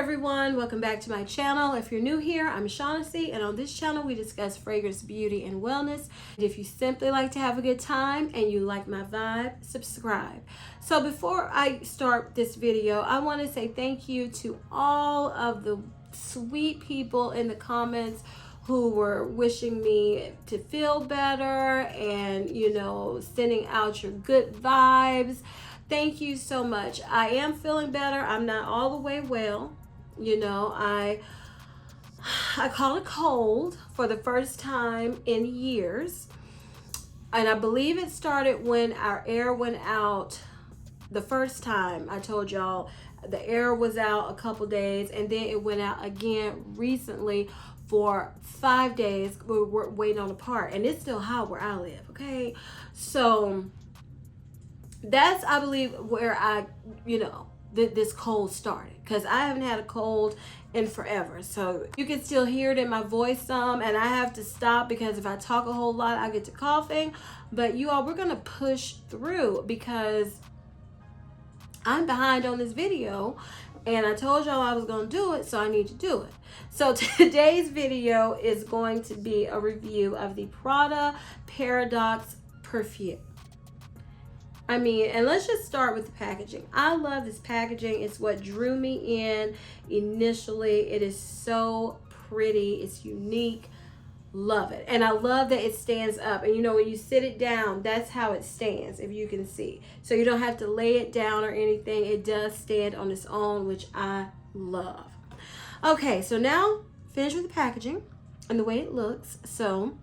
everyone, welcome back to my channel. If you're new here, I'm Shaughnessy, and on this channel we discuss fragrance, beauty, and wellness. If you simply like to have a good time and you like my vibe, subscribe. So before I start this video, I want to say thank you to all of the sweet people in the comments who were wishing me to feel better and, sending out your good vibes. Thank you so much. I am feeling better. I'm not all the way well. I caught a cold for the first time in years. And I believe it started when our air went out the first time. I told y'all the air was out a couple days, and then it went out again recently for 5 days. We were waiting on a part, and it's still hot where I live, okay? So that's, I believe, where this cold started, because I haven't had a cold in forever. So you can still hear it in my voice some, and I have to stop because if I talk a whole lot, I get to coughing. But you all, we're gonna push through because I'm behind on this video, and I told y'all I was gonna do it, so I need to do it. So today's video is going to be a review of the Prada Paradoxe perfume. And let's just start with the packaging. I love this packaging. It's what drew me in initially. It is so pretty. It's unique. Love it. And I love that it stands up. And when you sit it down, that's how it stands, if you can see. So you don't have to lay it down or anything. It does stand on its own, which I love. Okay, so now finish with the packaging and the way it looks. So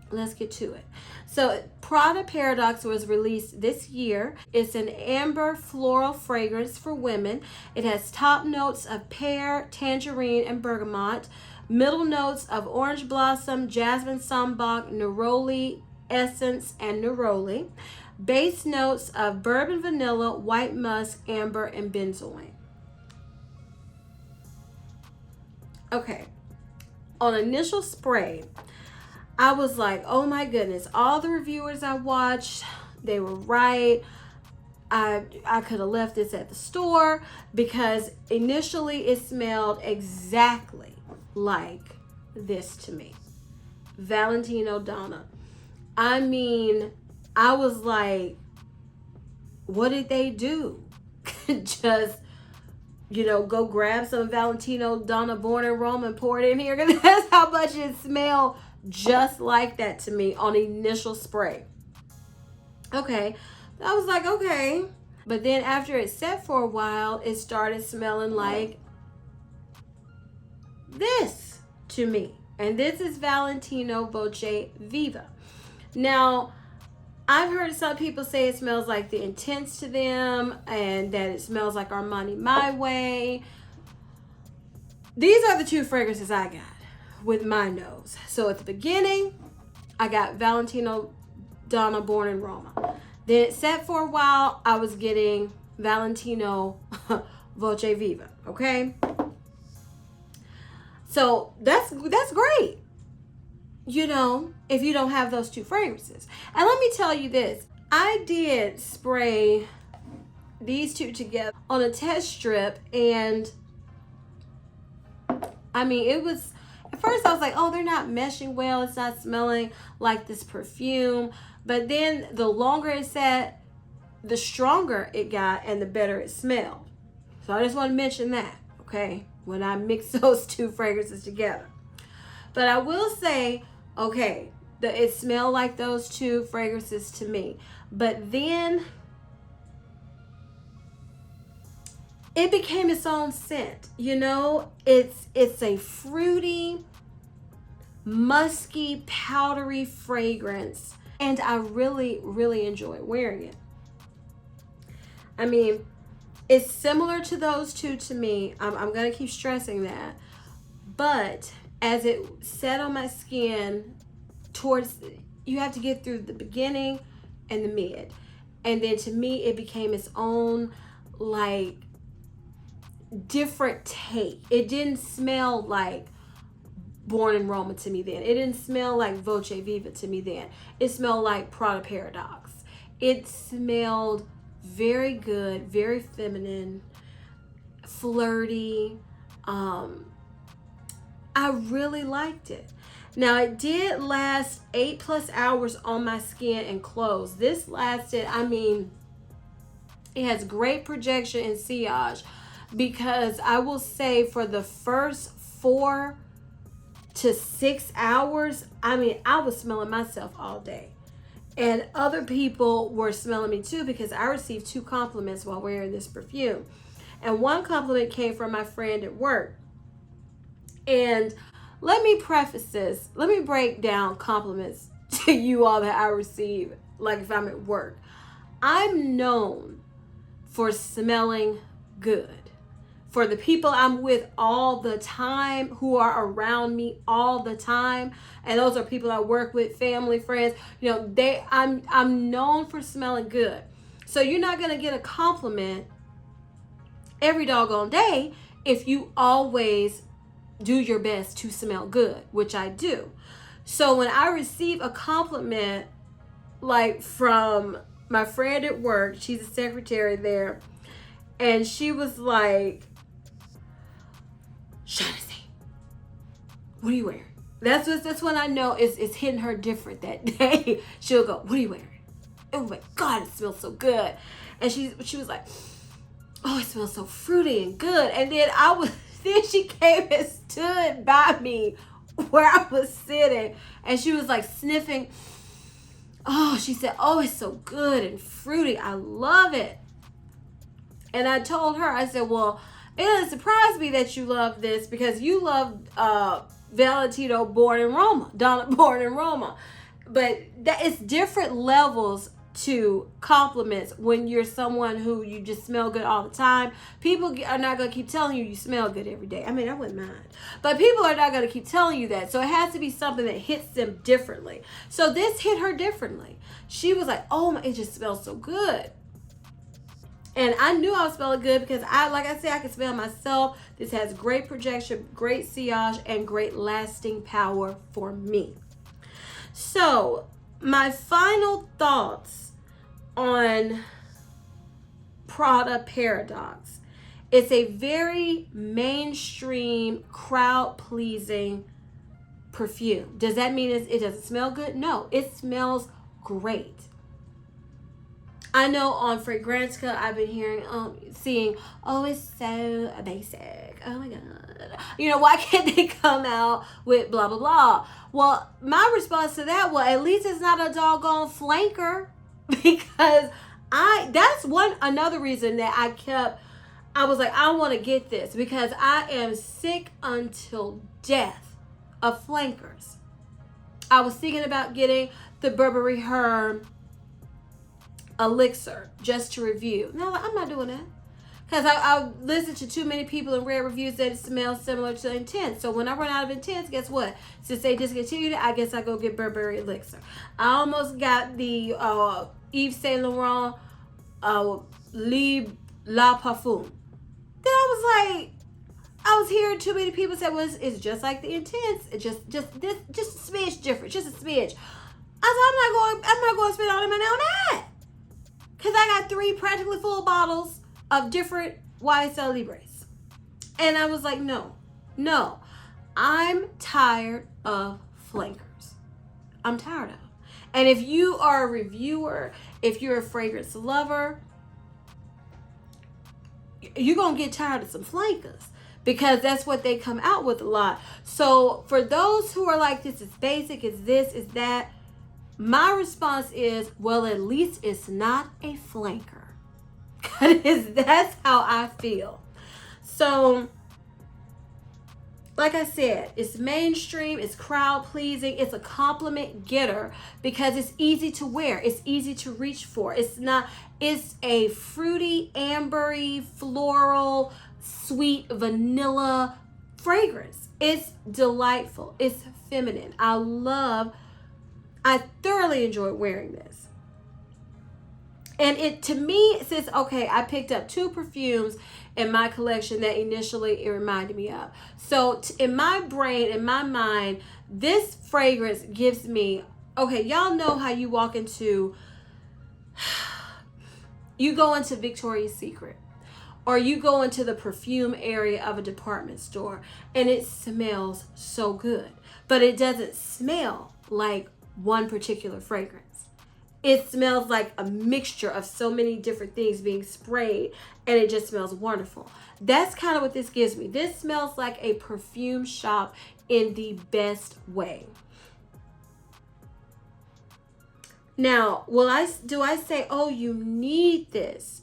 let's get to it. So Prada Paradoxe was released this year. It's an amber floral fragrance for women. It has top notes of pear, tangerine, and bergamot. Middle notes of orange blossom, jasmine sambac, neroli essence, and neroli. Base notes of bourbon vanilla, white musk, amber, and benzoin. Okay, on initial spray, I was like, oh my goodness, all the reviewers I watched, they were right. I could have left this at the store because initially it smelled exactly like this to me. Valentino Donna. I was like, what did they do? Just, go grab some Valentino Donna Born in Rome and pour it in here. Because that's how much it smelled just like that to me on initial spray. Okay, I was like, okay. But then after it sat for a while, it started smelling like this to me. And this is Valentino Voce Viva. Now, I've heard some people say it smells like the Intense to them and that it smells like Armani My Way. These are the two fragrances I got with my nose. So at the beginning, I got Valentino Donna Born in Roma. Then it sat for a while, I was getting Valentino Voce Viva, okay? So that's great, if you don't have those two fragrances. And let me tell you this, I did spray these two together on a test strip, and it was, at first I was like, oh, they're not meshing well. It's not smelling like this perfume. But then the longer it sat, the stronger it got and the better it smelled. So I just want to mention that, okay, when I mix those two fragrances together. But I will say, okay, it smelled like those two fragrances to me. But then it became its own scent. It's a fruity, musky, powdery fragrance, and I really, really enjoy wearing it. It's similar to those two to me. I'm gonna keep stressing that. But as it set on my skin, you have to get through the beginning and the mid. And then to me, it became its own, different take. It didn't smell like Born in Roma to me then. It didn't smell like Voce Viva to me then. It smelled like Prada Paradoxe. It smelled very good, very feminine, flirty, I really liked it. Now, it did last 8+ hours on my skin and clothes. This lasted, I mean, it has great projection and sillage, because I will say for the first 4 to 6 hours, I mean, I was smelling myself all day. And other people were smelling me too, because I received 2 compliments while wearing this perfume. And one compliment came from my friend at work. And let me preface this. Let me break down compliments to you all that I receive, like if I'm at work. I'm known for smelling good. For the people I'm with all the time, who are around me all the time, and those are people I work with, family, friends, you know, I'm known for smelling good. So you're not gonna get a compliment every doggone day if you always do your best to smell good, which I do. So when I receive a compliment, like from my friend at work, she's a secretary there, and she was like, Shaughnessy, what are you wearing? That's when I know it's hitting her different that day. She'll go, what are you wearing? Oh my God, it smells so good. And she was like, oh, it smells so fruity and good. And then she came and stood by me where I was sitting, and she was like sniffing. Oh, she said, oh, it's so good and fruity. I love it. And I told her, I said, well, it doesn't surprise me that you love this, because you love Valentino Born in Roma, Donna Born in Roma. But it's different levels to compliments when you're someone who you just smell good all the time. People are not going to keep telling you smell good every day. I mean, I wouldn't mind. But people are not going to keep telling you that. So it has to be something that hits them differently. So this hit her differently. She was like, oh, it just smells so good. And I knew I was smelling good because like I said, I can smell myself. This has great projection, great sillage, and great lasting power for me. So my final thoughts on Prada Paradoxe. It's a very mainstream, crowd-pleasing perfume. Does that mean it doesn't smell good? No, it smells great. I know on Fragrancenet, I've been seeing, oh, it's so basic. Oh my God. You know, why can't they come out with blah, blah, blah? Well, my response to that, well, at least it's not a doggone flanker, because that's another reason that I was like, I want to get this, because I am sick until death of flankers. I was thinking about getting the Burberry Herb elixir just to review. No, I'm not doing that, because I listened to too many people and read reviews that it smells similar to Intense. So when I run out of Intense, guess what? Since they discontinued it, I guess I go get Burberry elixir. I almost got the Yves Saint Laurent La Parfum. Then I was hearing too many people say, well, it's just like the Intense. It's just a smidge different, just a smidge. I said, I'm not going to spend all the money on that, because I got 3 practically full bottles of different YSL Libres. And I was like, no, I'm tired of flankers. I'm tired of them. And if you are a reviewer, if you're a fragrance lover, you're going to get tired of some flankers, because that's what they come out with a lot. So for those who are like, this is basic, it's this, it's that, my response is, well, at least it's not a flanker. Because that's how I feel. So, like I said, it's mainstream, it's crowd pleasing, it's a compliment getter, because it's easy to wear, it's easy to reach for. It's a fruity, ambery, floral, sweet vanilla fragrance. It's delightful. It's feminine. I thoroughly enjoyed wearing this. And to me, it says, okay, I picked up 2 perfumes in my collection that initially it reminded me of. So in my brain, in my mind, this fragrance gives me, okay, y'all know how you go into Victoria's Secret, or you go into the perfume area of a department store and it smells so good, but it doesn't smell like one particular fragrance. It smells like a mixture of so many different things being sprayed, and it just smells wonderful. That's kind of what this gives me. This smells like a perfume shop in the best way. Now, do I say, oh, you need this?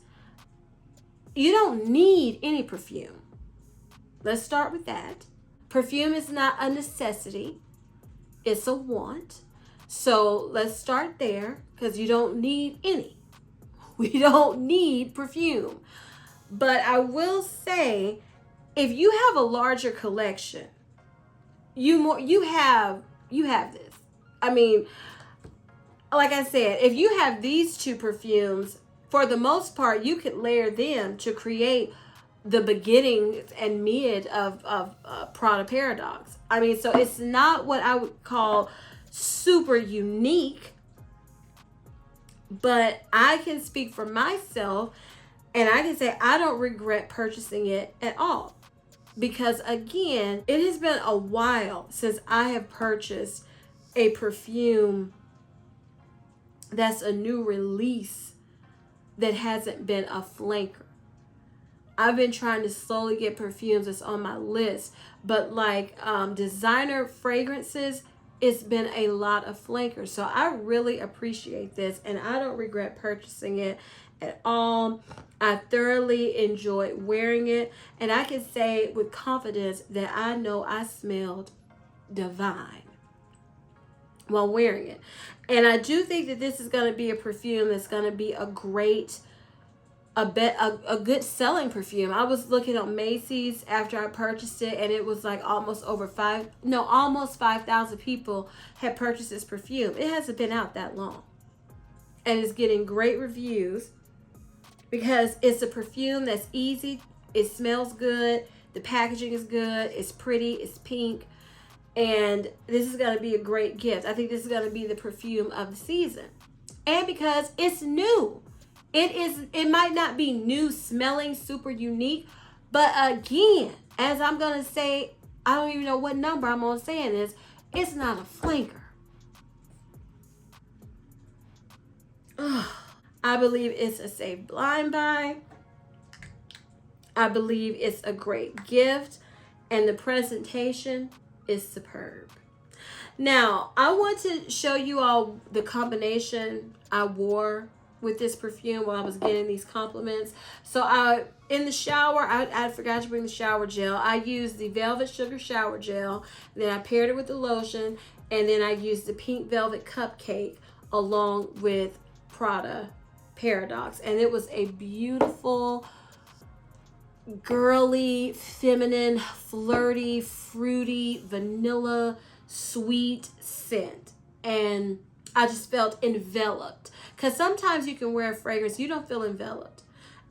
You don't need any perfume. Let's start with that. Perfume is not a necessity. It's a want. So let's start there, because you don't need any. We don't need perfume. But I will say, if you have a larger collection, you have this. I mean, like I said, if you have these two perfumes, for the most part, you could layer them to create the beginning and mid of Prada Paradoxe. I mean, so it's not what I would call super unique, but I can speak for myself, and I can say I don't regret purchasing it at all. Because again, it has been a while since I have purchased a perfume that's a new release that hasn't been a flanker. I've been trying to slowly get perfumes that's on my list, but like designer fragrances, it's been a lot of flankers. So I really appreciate this, and I don't regret purchasing it at all. I thoroughly enjoyed wearing it, and I can say with confidence that I know I smelled divine while wearing it. And I do think that this is going to be a perfume that's going to be a great, a good selling perfume. I was looking on Macy's after I purchased it, and it was like almost 5,000 people had purchased this perfume. It hasn't been out that long, and it's getting great reviews because it's a perfume that's easy. It smells good. The packaging is good. It's pretty. It's pink. And this is going to be a great gift. I think this is going to be the perfume of the season. And because it's new. It might not be new smelling, super unique. But again, as I'm going to say, I don't even know what number I'm on saying this. It's not a flanker. I believe it's a safe blind buy. I believe it's a great gift. And the presentation is superb. Now, I want to show you all the combination I wore with this perfume while I was getting these compliments. So in the shower, I forgot to bring the shower gel. I used the Velvet Sugar Shower Gel. Then I paired it with the lotion. And then I used the Pink Velvet Cupcake along with Prada Paradoxe. And it was a beautiful, girly, feminine, flirty, fruity, vanilla, sweet scent. And I just felt enveloped. Because sometimes you can wear a fragrance, you don't feel enveloped.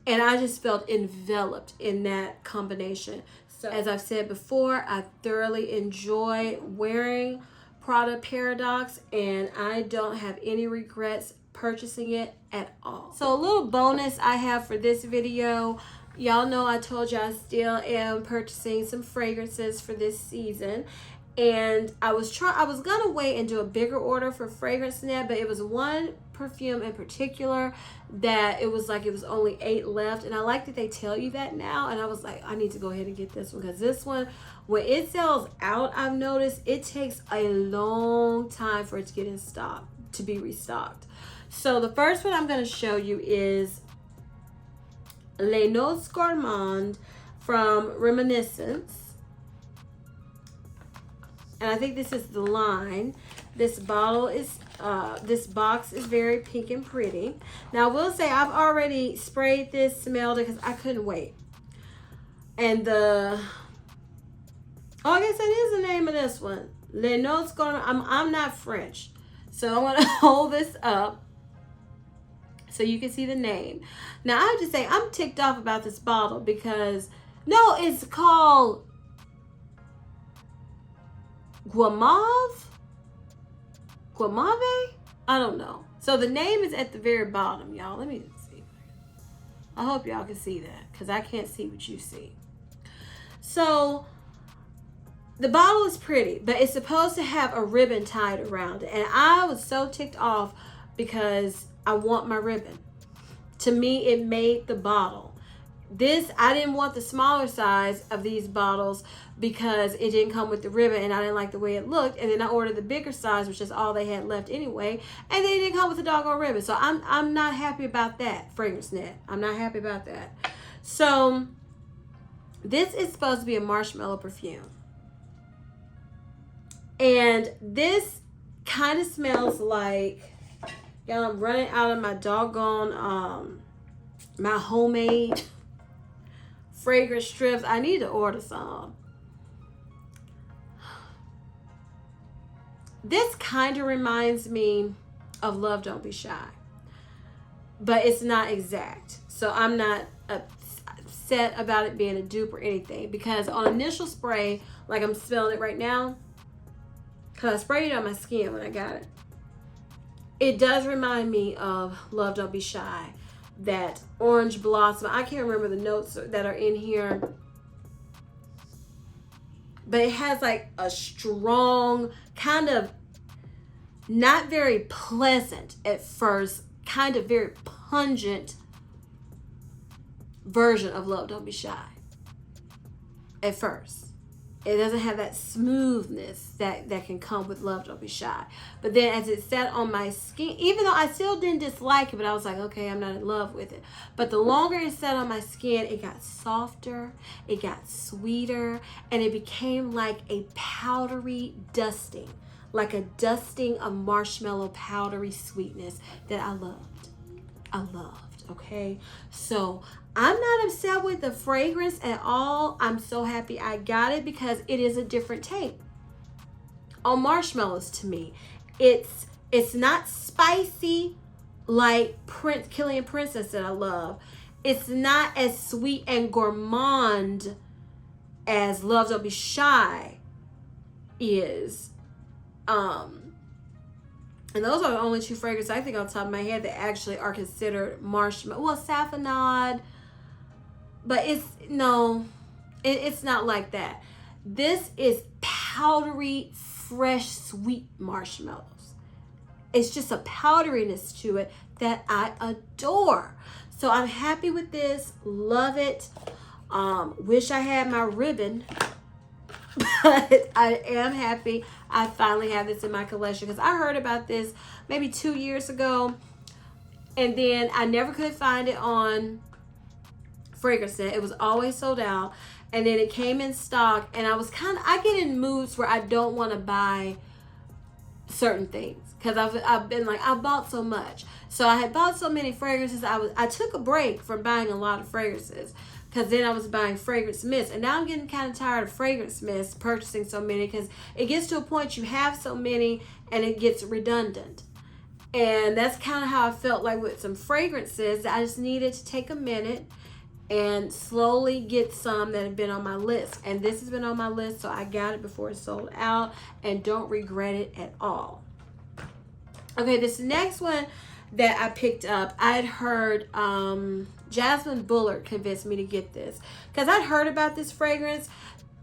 And I just felt enveloped in that combination. So as I've said before, I thoroughly enjoy wearing Prada Paradoxe, and I don't have any regrets purchasing it at all. So a little bonus I have for this video. Y'all know I told you I still am purchasing some fragrances for this season. And I was gonna wait and do a bigger order for Fragrancenet, but it was one perfume in particular that it was only 8 left. And I like that they tell you that now. And I was like, I need to go ahead and get this one, because this one, when it sells out, I've noticed it takes a long time for it to get in stock, to be restocked. So the first one I'm gonna show you is Les Notes Gourmandes from Reminiscence. And I think this is the line. This box is very pink and pretty. Now I will say I've already sprayed this, smelled it, because I couldn't wait. And I guess that is the name of this one. Les Notes Gourmandes. I'm not French, so I want to hold this up so you can see the name. Now I have to say I'm ticked off about this bottle because it's called Guamave? I don't know. So the name is at the very bottom, y'all. Let me see. I hope y'all can see that because I can't see what you see. So the bottle is pretty, but it's supposed to have a ribbon tied around it. And I was so ticked off because I want my ribbon. To me, it made the bottle. This, I didn't want the smaller size of these bottles because it didn't come with the ribbon and I didn't like the way it looked. And then I ordered the bigger size, which is all they had left anyway. And they didn't come with the doggone ribbon. So I'm not happy about that, Fragrancenet. I'm not happy about that. So this is supposed to be a marshmallow perfume. And this kind of smells like, y'all, I'm running out of my doggone, my homemade fragrance strips. I need to order some. This kind of reminds me of Love Don't Be Shy, but it's not exact. So I'm not upset about it being a dupe or anything, because on initial spray, like I'm smelling it right now, because I sprayed it on my skin when I got it, it does remind me of Love Don't Be Shy. That orange blossom. I can't remember the notes that are in here, but it has like a strong, kind of not very pleasant at first, kind of very pungent version of Love Don't Be Shy at first. It doesn't have that smoothness that can come with Love Don't Be Shy. But then as it sat on my skin, even though I still didn't dislike it, but I was like, okay, I'm not in love with it. But the longer it sat on my skin, it got softer, it got sweeter, and it became like a powdery dusting. Like a dusting of marshmallow powdery sweetness that I loved. I loved, okay? So I'm not upset with the fragrance at all. I'm so happy I got it because it is a different take on marshmallows to me. It's not spicy like Killian Princess that I love. It's not as sweet and gourmand as Love Don't Be Shy is. And those are the only two fragrances I think on top of my head that actually are considered marshmallow. Well, Saffronade, but it's not like that. This is powdery, fresh, sweet marshmallows. It's just a powderiness to it that I adore. So I'm happy with this. Love it. Wish I had my ribbon, but I am happy I finally have this in my collection because I heard about this maybe 2 years ago, and then I never could find it on Fragrancenet. It was always sold out, and then it came in stock, and I get in moods where I don't want to buy certain things because I've been like, I bought so much. So I had bought so many fragrances. I took a break from buying a lot of fragrances because then I was buying fragrance mist, and now I'm getting kind of tired of fragrance mist, purchasing so many, because it gets to a point you have so many and it gets redundant. And that's kind of how I felt like with some fragrances. I just needed to take a minute and slowly get some that have been on my list. And this has been on my list, so I got it before it sold out and don't regret it at all. Okay, this next one that I picked up, I'd heard Jasmine Bullard convinced me to get this because I'd heard about this fragrance.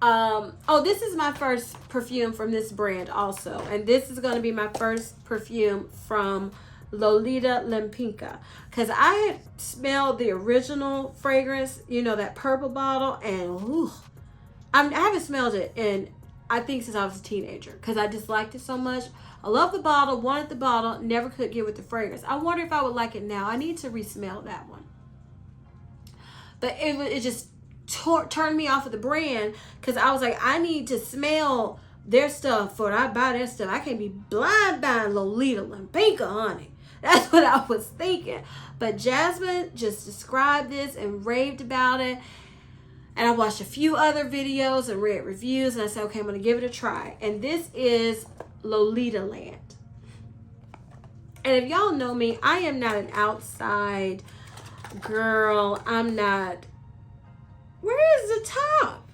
This is my first perfume from this brand also, and this is going to be my first perfume from Lolita Lempicka, because I had smelled the original fragrance, that purple bottle, and I haven't smelled it in, I think, since I was a teenager, because I disliked it so much. I love the bottle, wanted the bottle, never could get with the fragrance. I wonder if I would like it now. I need to resmell that one. But it just turned me off of the brand, because I was like, I need to smell their stuff before I buy their stuff. I can't be blind buying Lolita Lempicka, honey. That's what I was thinking. But Jasmine just described this and raved about it. And I watched a few other videos and read reviews, and I said, okay, I'm going to give it a try. And this is Lolita Land. And if y'all know me, I am not an outside girl. I'm not. Where is the top?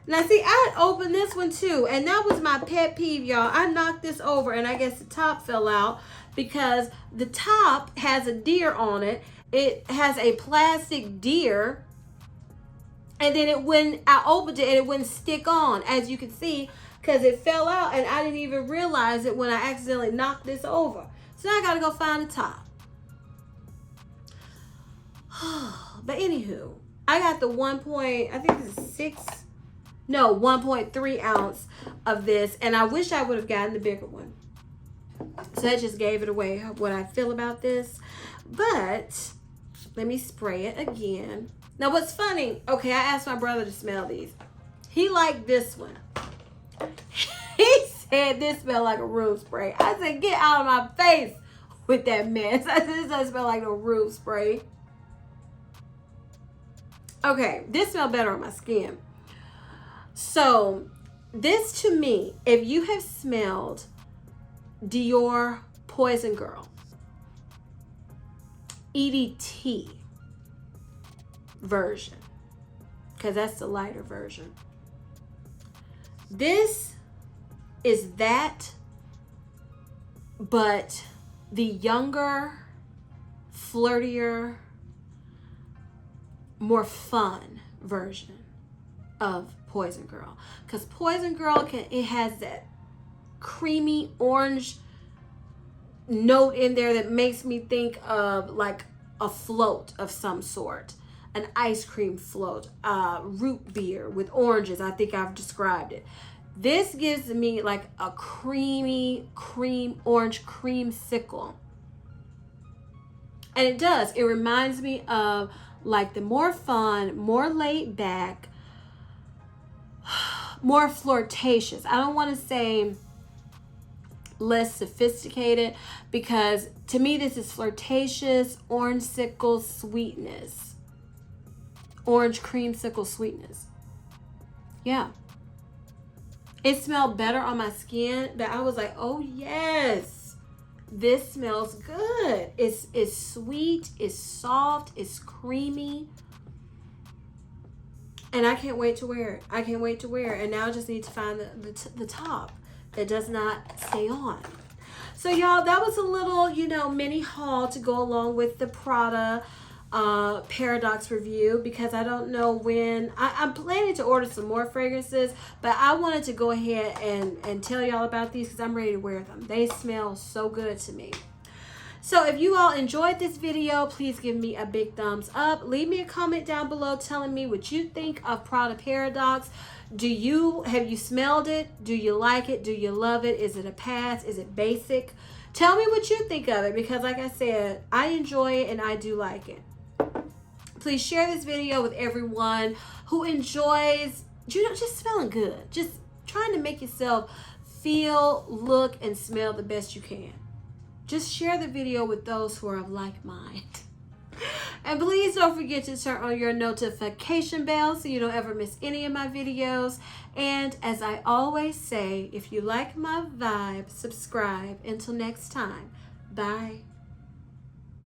Now, see, I opened this one too, and that was my pet peeve, y'all. I knocked this over, and I guess the top fell out because the top has a deer on it, it has a plastic deer, and then I opened it and it wouldn't stick on, as you can see, because it fell out and I didn't even realize it when I accidentally knocked this over. So now I gotta go find the top. But anywho, I got the 1.3 ounce of this, and I wish I would have gotten the bigger one. So that just gave it away what I feel about this. But let me spray it again. Now what's funny, okay, I asked my brother to smell these. He liked this one. He said this smelled like a room spray. I said, get out of my face with that mess. I said, this doesn't smell like no room spray. Okay, this smells better on my skin. So this, to me, if you have smelled Dior Poison Girl EDT version, because that's the lighter version, this is that, but the younger, flirtier, more fun version of Poison Girl. Because Poison Girl it has that creamy orange note in there that makes me think of like a float of some sort, an ice cream float, root beer with oranges. I think I've described it. This gives me like a creamy orange creamsicle, and it does. It reminds me of like the more fun, more laid back, more flirtatious. I don't want to say less sophisticated, because to me this is flirtatious, orange-sickle sweetness. Orange creamsicle sweetness. Yeah. It smelled better on my skin, but I was like, oh yes, this smells good. It's sweet, it's soft, it's creamy. And I can't wait to wear it. I can't wait to wear it. And now I just need to find the top that does not stay on. So y'all, that was a little, mini haul to go along with the Prada Paradoxe review, because I don't know when. I'm planning to order some more fragrances, but I wanted to go ahead and tell y'all about these because I'm ready to wear them. They smell so good to me. So if you all enjoyed this video, please give me a big thumbs up. Leave me a comment down below telling me what you think of Prada Paradoxe. Have you smelled it? Do you like it? Do you love it? Is it a pass? Is it basic? Tell me what you think of it, because like I said, I enjoy it and I do like it. Please share this video with everyone who enjoys, just smelling good. Just trying to make yourself feel, look, and smell the best you can. Just share the video with those who are of like mind. And please don't forget to turn on your notification bell so you don't ever miss any of my videos. And as I always say, if you like my vibe, subscribe. Until next time, bye.